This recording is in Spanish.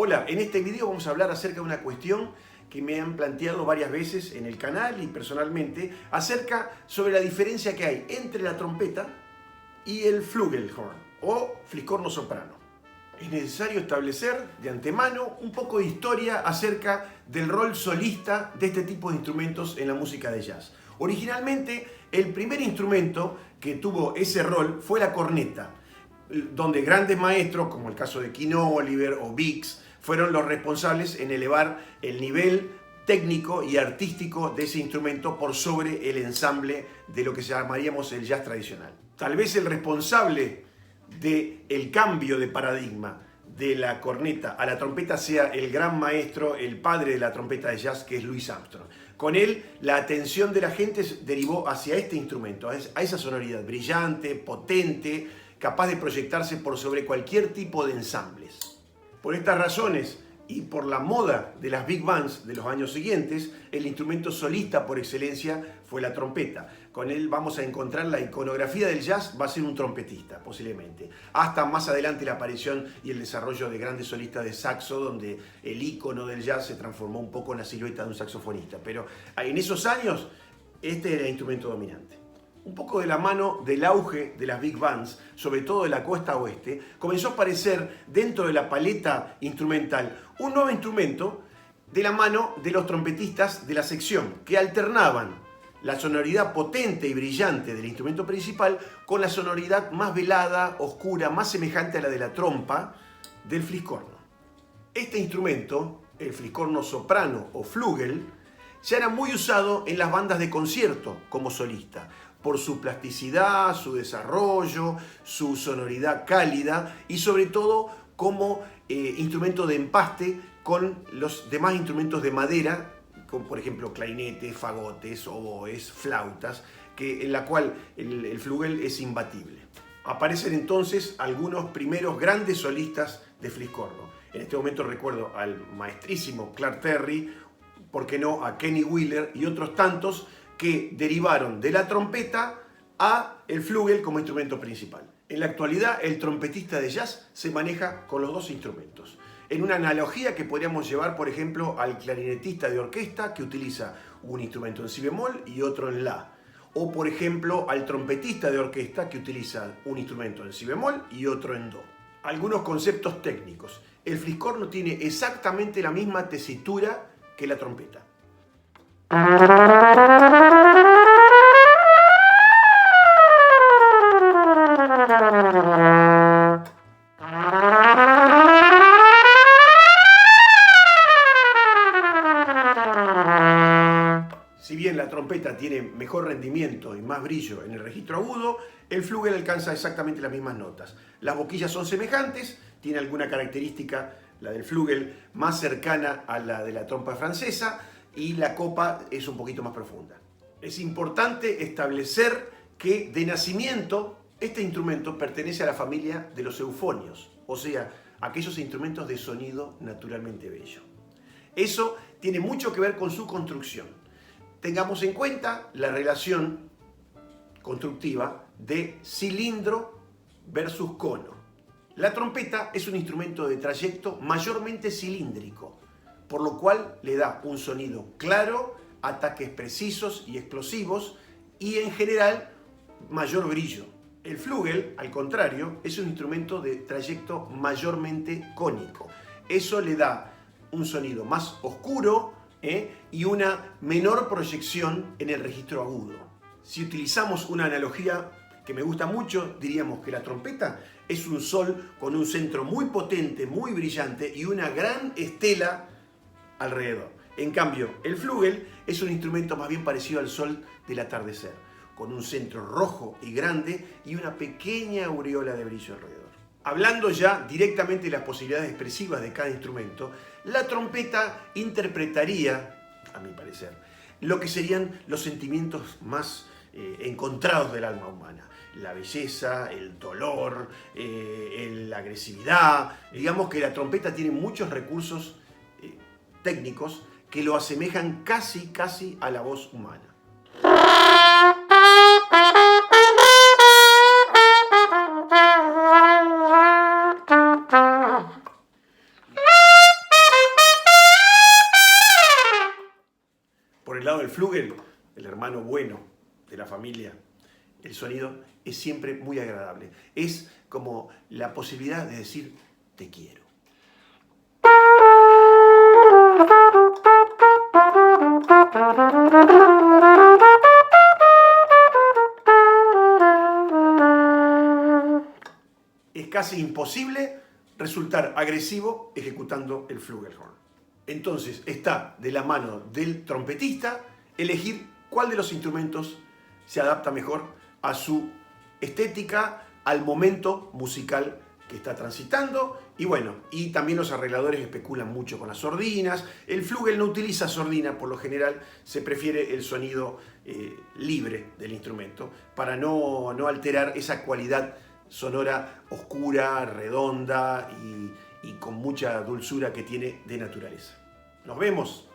Hola, en este video vamos a hablar acerca de una cuestión que me han planteado varias veces en el canal y personalmente, acerca sobre la diferencia que hay entre la trompeta y el flugelhorn o fliscorno soprano. Es necesario establecer de antemano un poco de historia acerca del rol solista de este tipo de instrumentos en la música de jazz. Originalmente, el primer instrumento que tuvo ese rol fue la corneta, donde grandes maestros, como el caso de Quino Oliver o Biggs, fueron los responsables en elevar el nivel técnico y artístico de ese instrumento por sobre el ensamble de lo que llamaríamos el jazz tradicional. Tal vez el responsable del cambio de paradigma de la corneta a la trompeta sea el gran maestro, el padre de la trompeta de jazz, que es Louis Armstrong. Con él, la atención de la gente derivó hacia este instrumento, a esa sonoridad brillante, potente, capaz de proyectarse por sobre cualquier tipo de ensambles. Por estas razones y por la moda de las big bands de los años siguientes, el instrumento solista por excelencia fue la trompeta. Con él vamos a encontrar la iconografía del jazz, va a ser un trompetista posiblemente. Hasta más adelante la aparición y el desarrollo de grandes solistas de saxo, donde el icono del jazz se transformó un poco en la silueta de un saxofonista. Pero en esos años, este era el instrumento dominante. Un poco de la mano del auge de las big bands, sobre todo de la costa oeste, comenzó a aparecer dentro de la paleta instrumental un nuevo instrumento de la mano de los trompetistas de la sección, que alternaban la sonoridad potente y brillante del instrumento principal con la sonoridad más velada, oscura, más semejante a la de la trompa del fliscorno. Este instrumento, el fliscorno soprano o flugel, ya era muy usado en las bandas de concierto como solista, por su plasticidad, su desarrollo, su sonoridad cálida y sobre todo como instrumento de empaste con los demás instrumentos de madera, como por ejemplo clarinetes, fagotes, oboes, flautas, en la cual el flugel es imbatible. Aparecen entonces algunos primeros grandes solistas de fliscorno. En este momento recuerdo al maestrísimo Clark Terry, por qué no a Kenny Wheeler y otros tantos que derivaron de la trompeta a el flugel como instrumento principal. En la actualidad, el trompetista de jazz se maneja con los dos instrumentos. En una analogía que podríamos llevar, por ejemplo, al clarinetista de orquesta que utiliza un instrumento en si bemol y otro en la. O, por ejemplo, al trompetista de orquesta que utiliza un instrumento en si bemol y otro en do. Algunos conceptos técnicos. El fliscorno tiene exactamente la misma tesitura que la trompeta. Si bien la trompeta tiene mejor rendimiento y más brillo en el registro agudo, el flugel alcanza exactamente las mismas notas. Las boquillas son semejantes, tiene alguna característica, la del flugel, más cercana a la de la trompa francesa, y la copa es un poquito más profunda. Es importante establecer que de nacimiento este instrumento pertenece a la familia de los eufonios, o sea, aquellos instrumentos de sonido naturalmente bello. Eso tiene mucho que ver con su construcción. Tengamos en cuenta la relación constructiva de cilindro versus cono. La trompeta es un instrumento de trayecto mayormente cilíndrico, por lo cual le da un sonido claro, ataques precisos y explosivos y en general mayor brillo. El flugel, al contrario, es un instrumento de trayecto mayormente cónico. Eso le da un sonido más oscuro y una menor proyección en el registro agudo. Si utilizamos una analogía que me gusta mucho, diríamos que la trompeta es un sol con un centro muy potente, muy brillante y una gran estela alrededor. En cambio, el flugel es un instrumento más bien parecido al sol del atardecer, con un centro rojo y grande y una pequeña aureola de brillo alrededor. Hablando ya directamente de las posibilidades expresivas de cada instrumento, la trompeta interpretaría, a mi parecer, lo que serían los sentimientos más encontrados del alma humana. La belleza, el dolor, la agresividad. Digamos que la trompeta tiene muchos recursos técnicos que lo asemejan casi a la voz humana. lado del flugel, el hermano bueno de la familia, el sonido es siempre muy agradable. Es como la posibilidad de decir te quiero. Es casi imposible resultar agresivo ejecutando el flugelhorn. Entonces está de la mano del trompetista elegir cuál de los instrumentos se adapta mejor a su estética, al momento musical que está transitando. Y bueno, y también los arregladores especulan mucho con las sordinas. El flugel no utiliza sordina, por lo general se prefiere el sonido libre del instrumento para no alterar esa cualidad sonora oscura, redonda y con mucha dulzura que tiene de naturaleza. Nos vemos.